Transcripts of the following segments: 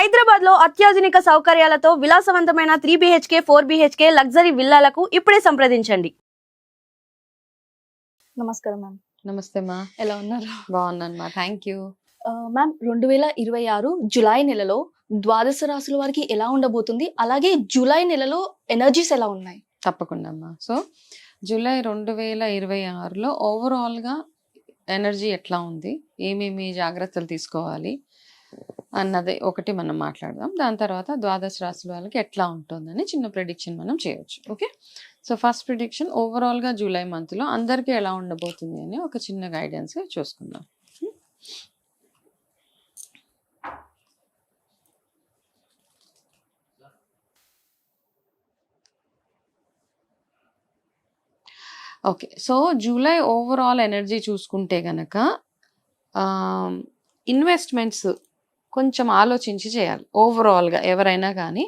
హైదరాబాద్ లో అత్యాధునిక సౌకర్యాలతో విలాసవంతమైన 3 BHK 4 BHK లగ్జరీ విల్లాలకు ఇప్పుడే సంప్రదించండి. నమస్కారం మ్యామ్. నమస్తే మా, ఎలా ఉన్నారు? బాగున్నాను మా, థ్యాంక్ యూ. మ్యామ్, 2026 జులై నెలలో ద్వాదశ రాశుల వారికి ఎలా ఉండబోతుంది, అలాగే జూలై నెలలో ఎనర్జీస్ ఎలా ఉన్నాయి? తప్పకుండా అమ్మా. సో జూలై 2026లో ఓవరాల్గా ఎనర్జీ ఎట్లా ఉంది, ఏమేమి జాగ్రత్తలు తీసుకోవాలి అన్నది ఒకటి మనం మాట్లాడదాం. దాని తర్వాత ద్వాదశ రాశుల వాళ్ళకి ఎట్లా ఉంటుందని చిన్న ప్రిడిక్షన్ మనం చేయొచ్చు. ఓకే, సో ఫస్ట్ ప్రిడిక్షన్ ఓవరాల్గా జూలై మంత్లో అందరికీ ఎలా ఉండబోతుంది అని ఒక చిన్న గైడెన్స్ చూసుకుందాం. Okay, so July overall energy చూసుకుంటే గనక ఇన్వెస్ట్మెంట్స్ కొంచెం ఆలోచించి చేయాలి. ఓవరాల్గా ఎవరైనా కానీ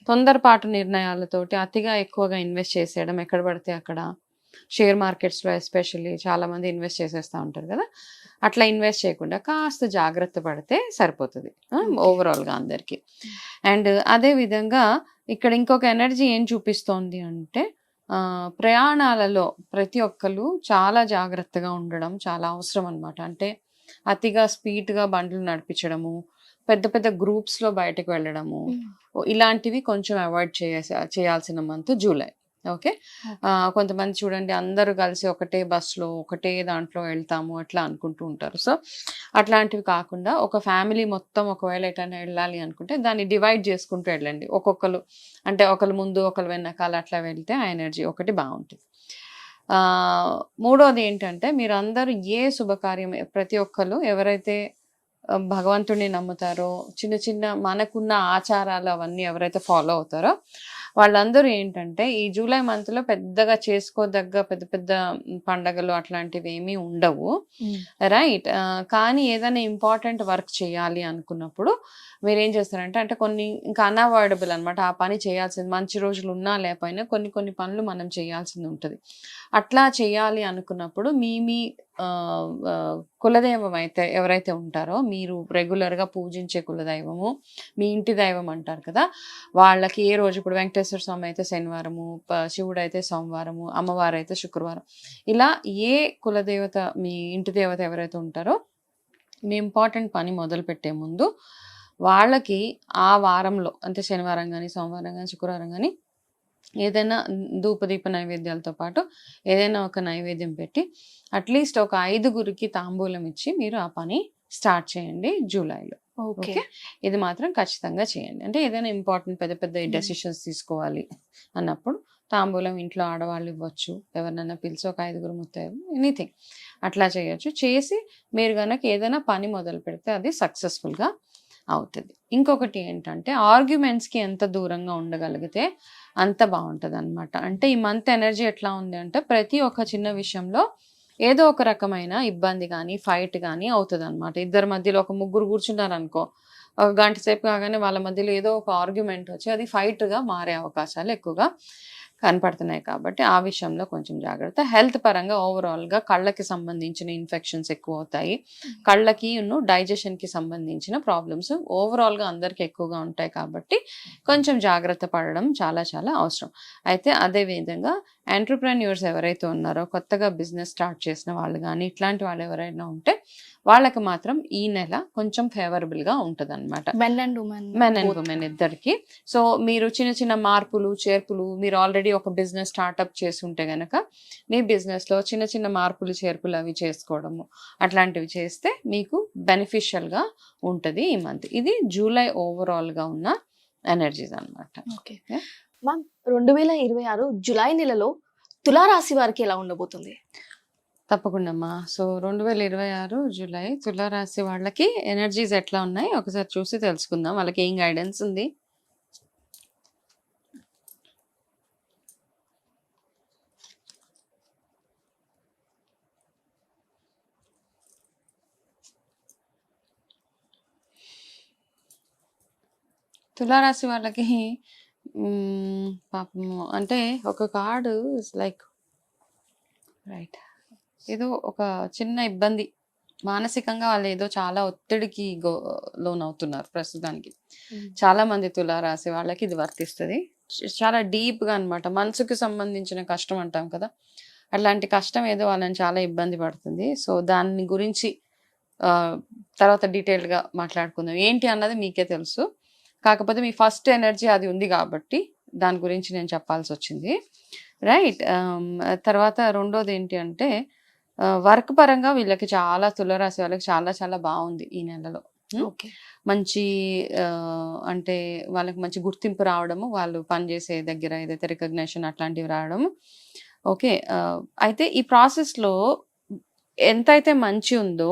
తొందరపాటు నిర్ణయాలతోటి అతిగా ఎక్కువగా ఇన్వెస్ట్ చేసేయడం, ఎక్కడ పడితే అక్కడ షేర్ మార్కెట్స్లో ఎస్పెషల్లీ చాలామంది ఇన్వెస్ట్ చేసేస్తూ ఉంటారు కదా, అట్లా ఇన్వెస్ట్ చేయకుండా కాస్త జాగ్రత్త పడితే సరిపోతుంది ఓవరాల్గా అందరికీ. అండ్ అదేవిధంగా ఇక్కడ ఇంకొక ఎనర్జీ ఏం చూపిస్తోంది అంటే ప్రయాణాలలో ప్రతి ఒక్కరు చాలా జాగ్రత్తగా ఉండడం చాలా అవసరం అనమాట. అంటే అతిగా స్పీడ్గా బండ్లు నడిపించడము, పెద్ద పెద్ద గ్రూప్స్లో బయటకు వెళ్ళడము, ఇలాంటివి కొంచెం అవాయిడ్ చేయాల్సిన మంత్ జూలై. ఓకే, కొంతమంది చూడండి అందరూ కలిసి ఒకటే బస్సులో ఒకటే దాంట్లో వెళ్తాము అట్లా అనుకుంటూ ఉంటారు. సో అట్లాంటివి కాకుండా ఒక ఫ్యామిలీ మొత్తం ఒకవేళ ఎటైనా వెళ్ళాలి అనుకుంటే దాన్ని డివైడ్ చేసుకుంటూ వెళ్ళండి. ఒక్కొక్కరు అంటే ఒకరు ముందు ఒకరు వెనకాల అట్లా వెళ్తే ఆ ఎనర్జీ ఒకటి బాగుంటుంది. మూడోది ఏంటంటే మీరు అందరూ ఏ శుభకార్యం ప్రతి ఒక్కరు ఎవరైతే భగవంతుడిని నమ్ముతారో, చిన్న చిన్న మనకున్న ఆచారాలు అవన్నీ ఎవరైతే ఫాలో అవుతారో వాళ్ళందరూ ఏంటంటే ఈ జూలై మంత్లో పెద్దగా చేసుకోదగ్గ పెద్ద పెద్ద పండగలు అట్లాంటివి ఏమీ ఉండవు, రైట్. కానీ ఏదైనా ఇంపార్టెంట్ వర్క్ చేయాలి అనుకున్నప్పుడు మీరు ఏం చేస్తారంటే అంటే కొన్ని ఇంకా అన్అవాయిడబుల్ అనమాట, ఆ పని చేయాల్సింది మంచి రోజులు ఉన్నా లేకపోయినా కొన్ని పనులు మనం చేయాల్సింది ఉంటుంది. అట్లా చేయాలి అనుకున్నప్పుడు మీ కులదైవం అయితే ఎవరైతే ఉంటారో మీరు రెగ్యులర్గా పూజించే కులదైవము, మీ ఇంటి దైవం అంటారు కదా, వాళ్ళకి ఏ రోజు ఇప్పుడు వెంకటేశ్వర స్వామి అయితే శనివారము, శివుడు అయితే సోమవారము, అమ్మవారు అయితే శుక్రవారం, ఇలా ఏ కులదేవత మీ ఇంటి దేవత ఎవరైతే ఉంటారో మీ ఇంపార్టెంట్ పని మొదలు పెట్టే ముందు వాళ్ళకి ఆ వారంలో అంటే శనివారం కానీ సోమవారం కానీ శుక్రవారం కానీ ఏదైనా ధూపదీప నైవేద్యాలతో పాటు ఏదైనా ఒక నైవేద్యం పెట్టి అట్లీస్ట్ ఒక 5గురికి తాంబూలం ఇచ్చి మీరు ఆ పని స్టార్ట్ చేయండి జూలైలో. ఓకే, ఇది మాత్రం ఖచ్చితంగా చేయండి. అంటే ఏదైనా ఇంపార్టెంట్ పెద్ద పెద్ద డెసిషన్స్ తీసుకోవాలి అన్నప్పుడు తాంబూలం ఇంట్లో ఆడవాళ్ళు ఇవ్వచ్చు, ఎవరినైనా పిలిచి ఒక 5గురు ముత్తైదు ఎనీథింగ్ అట్లా చేయొచ్చు. చేసి మీరు కనుక ఏదైనా పని మొదలు పెడితే అది సక్సెస్ఫుల్గా అవుతుంది. ఇంకొకటి ఏంటంటే ఆర్గ్యుమెంట్స్కి ఎంత దూరంగా ఉండగలిగితే అంత బాగుంటుంది అనమాట. అంటే ఈ మంత్ ఎనర్జీ ఎట్లా ఉంది అంటే ప్రతి ఒక్క చిన్న విషయంలో ఏదో ఒక రకమైన ఇబ్బంది కానీ ఫైట్ కానీ అవుతుంది అనమాట. ఇద్దరి మధ్యలో ఒక ముగ్గురు కూర్చున్నారు అనుకో, ఒక గంట సేపు కాగానే వాళ్ళ మధ్యలో ఏదో ఒక ఆర్గ్యుమెంట్ వచ్చి అది ఫైట్గా మారే అవకాశాలు ఎక్కువగా కనపడుతున్నాయి. కాబట్టి ఆ విషయంలో కొంచెం జాగ్రత్త. హెల్త్ పరంగా ఓవరాల్గా కళ్ళకి సంబంధించిన ఇన్ఫెక్షన్స్ ఎక్కువ అవుతాయి, కళ్ళకి డైజెషన్కి సంబంధించిన ప్రాబ్లమ్స్ ఓవరాల్గా అందరికి ఎక్కువగా ఉంటాయి. కాబట్టి కొంచెం జాగ్రత్త పడడం చాలా చాలా అవసరం. అయితే అదేవిధంగా ఎంటర్ప్రెన్యూర్స్ ఎవరైతే ఉన్నారో కొత్తగా బిజినెస్ స్టార్ట్ చేసిన వాళ్ళు కానీ ఇట్లాంటి వాళ్ళు ఎవరైనా ఉంటే వాళ్ళకి మాత్రం ఈ నెల కొంచెం ఫేవరబుల్గా ఉంటుంది అనమాట, మెన్ అండ్ ఉమెన్ ఇద్దరికి. సో మీరు చిన్న చిన్న మార్పులు చేర్పులు, మీరు ఆల్రెడీ ఒక బిజినెస్ స్టార్ట్అప్ చేసి ఉంటే గనక మీ బిజినెస్లో చిన్న చిన్న మార్పులు చేర్పులు అవి చేసుకోవడము అట్లాంటివి చేస్తే మీకు బెనిఫిషియల్గా ఉంటుంది ఈ మంత్. ఇది జూలై ఓవరాల్గా ఉన్న ఎనర్జీస్ అనమాట. ఓకే మ్యామ్, 2026 జులై నెలలో తులారాశి వారికి ఎలా ఉండబోతుంది? తప్పకుండా అమ్మా. సో 2026 జూలై తులారాశి వాళ్ళకి ఎనర్జీస్ ఎట్లా ఉన్నాయి ఒకసారి చూసి తెలుసుకుందాం, వాళ్ళకి ఏం గైడెన్స్ ఉంది. తులారాశి వాళ్ళకి పాపము అంటే ఒక కార్డు ఇస్ లైక్ రైట్, ఏదో ఒక చిన్న ఇబ్బంది మానసికంగా వాళ్ళు ఏదో చాలా ఒత్తిడికి లోనవుతున్నారు ప్రస్తుతానికి. చాలా మంది తులారాశి వాళ్ళకి ఇది వర్తిస్తుంది. చాలా డీప్గా అన్నమాట. మనసుకు సంబంధించిన కష్టం అంటాం కదా, అట్లాంటి కష్టం ఏదో వాళ్ళని చాలా ఇబ్బంది పడుతుంది. సో దాని గురించి తర్వాత డీటెయిల్డ్గా మాట్లాడుకుందాం. ఏంటి అన్నది మీకే తెలుసు, కాకపోతే మీ ఫస్ట్ ఎనర్జీ అది ఉంది కాబట్టి దాని గురించి నేను చెప్పాల్సి వచ్చింది, రైట్. తర్వాత రెండోది ఏంటి అంటే వర్క్ పరంగా వీళ్ళకి చాలా, తులారాశి వాళ్ళకి చాలా చాలా బాగుంది ఈ నెలలో. ఓకే. మంచి అంటే వాళ్ళకి మంచి గుర్తింపు రావడము, వాళ్ళు పనిచేసే దగ్గర ఏదైతే రికగ్నిషన్ అట్లాంటివి రావడము. ఓకే. అయితే ఈ ప్రాసెస్లో ఎంతైతే మంచి ఉందో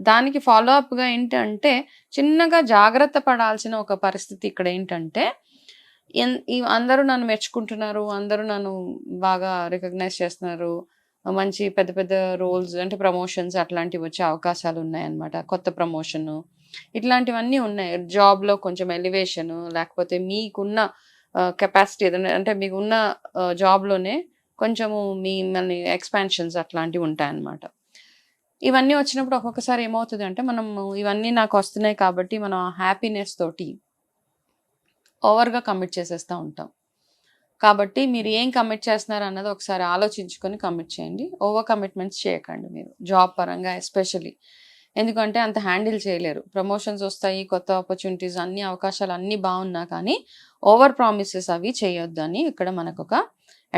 దానికి ఫాలో అప్గా ఏంటంటే చిన్నగా జాగ్రత్త పడాల్సిన ఒక పరిస్థితి ఇక్కడ ఏంటంటే, అందరూ నన్ను మెచ్చుకుంటున్నారు, అందరూ నన్ను బాగా రికగ్నైజ్ చేస్తున్నారు, మంచి పెద్ద పెద్ద రోల్స్ అంటే ప్రమోషన్స్ అట్లాంటివి వచ్చే అవకాశాలు ఉన్నాయన్నమాట, కొత్త ప్రమోషను ఇట్లాంటివన్నీ ఉన్నాయి. జాబ్లో కొంచెం ఎలివేషను, లేకపోతే మీకున్న కెపాసిటీ ఏదైనా అంటే మీకున్న జాబ్లోనే కొంచెము మిమ్మల్ని ఎక్స్పాన్షన్స్ అట్లాంటివి ఉంటాయన్నమాట. ఇవన్నీ వచ్చినప్పుడు ఒక్కొక్కసారి ఏమవుతుంది అంటే, మనము ఇవన్నీ నాకు వస్తున్నాయి కాబట్టి మనం హ్యాపీనెస్ తోటి ఓవర్గా కమిట్ చేసేస్తూ ఉంటాం. కాబట్టి మీరు ఏం కమిట్ చేస్తున్నారు అన్నది ఒకసారి ఆలోచించుకొని కమిట్ చేయండి. ఓవర్ కమిట్మెంట్స్ చేయకండి మీరు జాబ్ పరంగా ఎస్పెషల్లీ. ఎందుకంటే అంత హ్యాండిల్ చేయలేరు. ప్రమోషన్స్ వస్తాయి, కొత్త ఆపర్చునిటీస్, అన్ని అవకాశాలు అన్నీ బాగున్నా కానీ ఓవర్ ప్రామిసెస్ అవి చేయొద్దని ఇక్కడ మనకు ఒక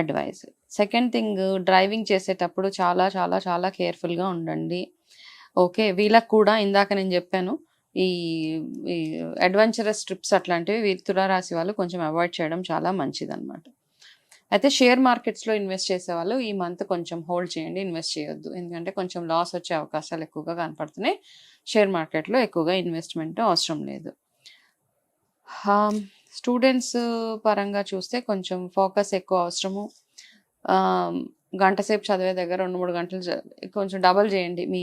అడ్వైస్. సెకండ్ థింగ్, డ్రైవింగ్ చేసేటప్పుడు చాలా చాలా చాలా కేర్ఫుల్గా ఉండండి. ఓకే. వీళ్ళకి కూడా ఇందాక నేను చెప్పాను, ఈ ఈ అడ్వెంచరస్ ట్రిప్స్ అట్లాంటివి తులారాశి వాళ్ళు కొంచెం అవాయిడ్ చేయడం చాలా మంచిదన్నమాట. అయితే షేర్ మార్కెట్స్లో ఇన్వెస్ట్ చేసే వాళ్ళు ఈ మంత్ కొంచెం హోల్డ్ చేయండి, ఇన్వెస్ట్ చేయొద్దు. ఎందుకంటే కొంచెం లాస్ వచ్చే అవకాశాలు ఎక్కువగా కనపడుతున్నాయి. షేర్ మార్కెట్లో ఎక్కువగా ఇన్వెస్ట్మెంట్ అవసరం లేదు. స్టూడెంట్స్ పరంగా చూస్తే కొంచెం ఫోకస్ ఎక్కువ అవసరము. గంట సేపు చదివే దగ్గర 2-3 గంటలు కొంచెం డబల్ చేయండి మీ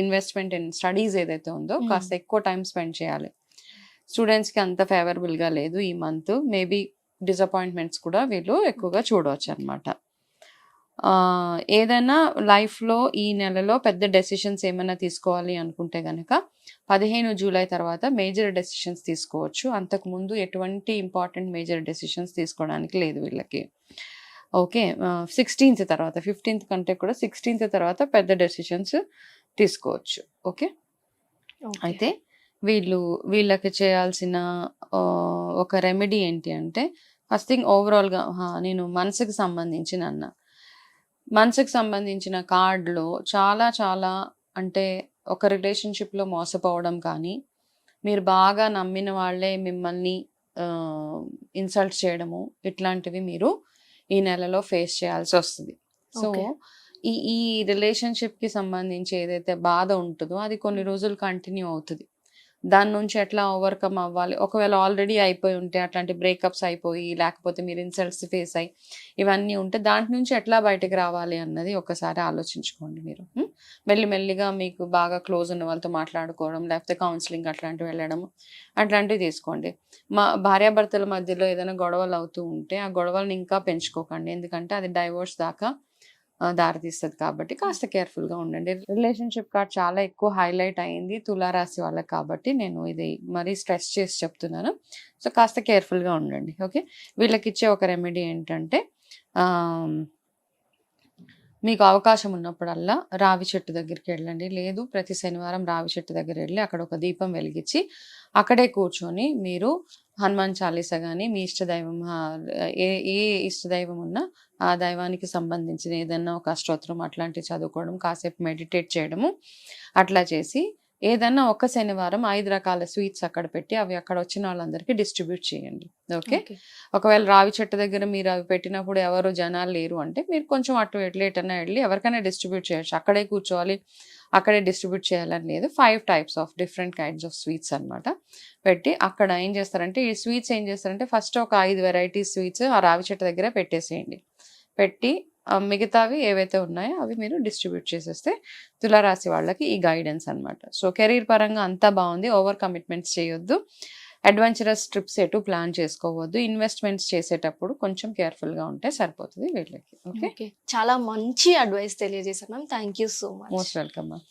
ఇన్వెస్ట్మెంట్ ఇన్ స్టడీస్ ఏదైతే ఉందో, కాస్త ఎక్కువ టైం స్పెండ్ చేయాలి. స్టూడెంట్స్కి అంత ఫేవరబుల్గా లేదు ఈ మంత్. మేబీ డిసప్పాయింట్మెంట్స్ కూడా వీళ్ళు ఎక్కువగా చూడవచ్చు అనమాట. ఏదైనా లైఫ్లో ఈ నెలలో పెద్ద డెసిషన్స్ ఏమైనా తీసుకోవాలి అనుకుంటే కనుక 15 జూలై తర్వాత మేజర్ డెసిషన్స్ తీసుకోవచ్చు. అంతకుముందు ఎటువంటి ఇంపార్టెంట్ మేజర్ డెసిషన్స్ తీసుకోవడానికి లేదు వీళ్ళకి. ఓకే. 16th తర్వాత, 15th కంటే కూడా 16th తర్వాత పెద్ద డెసిషన్స్ తీసుకోవచ్చు. ఓకే. అయితే వీళ్ళకి చేయాల్సిన ఒక రెమెడీ ఏంటి అంటే, ఫస్ట్ థింగ్ ఓవరాల్గా నేను మనసుకు సంబంధించిన కార్డులో చాలా చాలా అంటే ఒక రిలేషన్షిప్లో మోసపోవడం కానీ, మీరు బాగా నమ్మిన వాళ్ళే మిమ్మల్ని ఇన్సల్ట్ చేయడము, ఇట్లాంటివి మీరు ఈ నెలలో ఫేస్ చేయాల్సి వస్తుంది. సో ఈ రిలేషన్షిప్కి సంబంధించి ఏదైతే బాధ ఉంటుందో అది కొన్ని రోజులు కంటిన్యూ అవుతుంది. దాని నుంచి ఎట్లా ఓవర్కమ్ అవ్వాలి, ఒకవేళ ఆల్రెడీ అయిపోయి ఉంటే అట్లాంటి బ్రేకప్స్ అయిపోయి, లేకపోతే మీరు ఇన్సల్ట్స్ ఫేస్ అయ్యి ఇవన్నీ ఉంటే దాంట్ నుంచి ఎట్లా బయటకు రావాలి అన్నది ఒకసారి ఆలోచించుకోండి మీరు. మెల్లిమెల్లిగా మీకు బాగా క్లోజ్ ఉన్న వాళ్ళతో మాట్లాడుకోవడం, లేకపోతే కౌన్సిలింగ్ అట్లాంటివి వెళ్ళడం అట్లాంటివి తీసుకోండి. భార్యాభర్తల మధ్యలో ఏదైనా గొడవలు అవుతూ ఉంటే ఆ గొడవలను ఇంకా పెంచుకోకండి, ఎందుకంటే అది డైవోర్స్ దాకా దారితీస్తుంది. కాబట్టి కాస్త కేర్ఫుల్గా ఉండండి. రిలేషన్షిప్ కార్డ్ చాలా ఎక్కువ హైలైట్ అయింది తులారాశి వాళ్ళకి, కాబట్టి నేను ఇది మరీ స్ట్రెస్ చేసి చెప్తున్నాను. సో కాస్త కేర్ఫుల్గా ఉండండి. ఓకే. వీళ్ళకి ఇచ్చే ఒక రెమెడీ ఏంటంటే, మీకు అవకాశం ఉన్నప్పుడల్లా రావి చెట్టు దగ్గరికి వెళ్ళండి. లేదు ప్రతి శనివారం రావి చెట్టు దగ్గర వెళ్ళి అక్కడ ఒక దీపం వెలిగించి అక్కడే కూర్చొని మీరు హనుమాన్ చాలీసా కానీ, మీ ఇష్టదైవం ఏ ఇష్టదైవం ఉన్నా ఆ దైవానికి సంబంధించిన ఏదన్నా ఒక అష్టోత్తరం అట్లాంటివి చదువుకోవడం, కాసేపు మెడిటేట్ చేయడము అట్లా చేసి ఏదన్నా ఒక శనివారం 5 రకాల స్వీట్స్ అక్కడ పెట్టి అవి అక్కడ వచ్చిన వాళ్ళందరికీ డిస్ట్రిబ్యూట్ చేయండి. ఓకే. ఒకవేళ రావి చెట్టు దగ్గర మీరు అవి పెట్టినప్పుడు ఎవరు జనాలు లేరు అంటే మీరు కొంచెం అటు ఎట్లైనా వెళ్ళి ఎవరికైనా డిస్ట్రిబ్యూట్ చేయొచ్చు. అక్కడే కూర్చోవాలి, అక్కడే డిస్ట్రిబ్యూట్ చేయాలని లేదు. 5 types of different kinds of sweets అనమాట పెట్టి అక్కడ ఏం చేస్తారంటే, ఈ స్వీట్స్ ఏం చేస్తారంటే ఫస్ట్ ఒక 5 వెరైటీస్ స్వీట్స్ ఆ రావి చెట్టు దగ్గర పెట్టేసేయండి. పెట్టి మిగతావి ఏవైతే ఉన్నాయో అవి మీరు డిస్ట్రిబ్యూట్ చేసేస్తే తులారాశి వాళ్ళకి ఈ గైడెన్స్ అనమాట. సో కెరీర్ పరంగా అంతా బాగుంది. ఓవర్ కమిట్మెంట్స్ చేయొద్దు, అడ్వెంచరస్ ట్రిప్స్ ఎటు ప్లాన్ చేసుకోవద్దు, ఇన్వెస్ట్మెంట్స్ చేసేటప్పుడు కొంచెం కేర్ఫుల్గా ఉంటే సరిపోతుంది వీళ్ళకి. ఓకే. చాలా మంచి అడ్వైస్ తెలియజేశారు ma'am. Thank you so much. Most welcome ma'am.